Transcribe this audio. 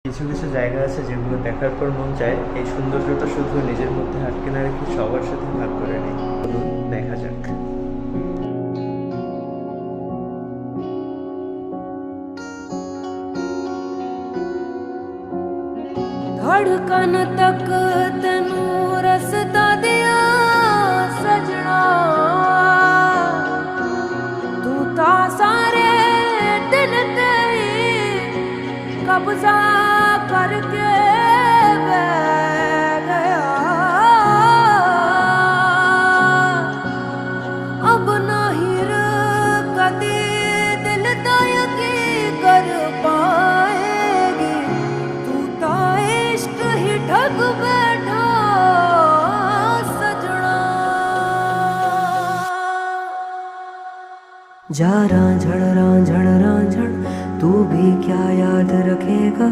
কিছু কিছু জায়গা আছে যেগুলো দেখার পর মন চায় এই সৌন্দর্যটা শুধু নিজের মধ্যে আটকে না রেখে সবার সাথে ভাগ করে নিই। চলুন দেখা যাক। धड़कन तक तेनू रसता दिया सजना, तू ता सारे दिल ते कब्जा करके बह गया। अब नहीं कदी दिल दा यकीन कर पाएगी, तू ता इश्क ही ठग बैठा सजना। जा रांझण रांझण रांझण, तू भी क्या याद रखेगा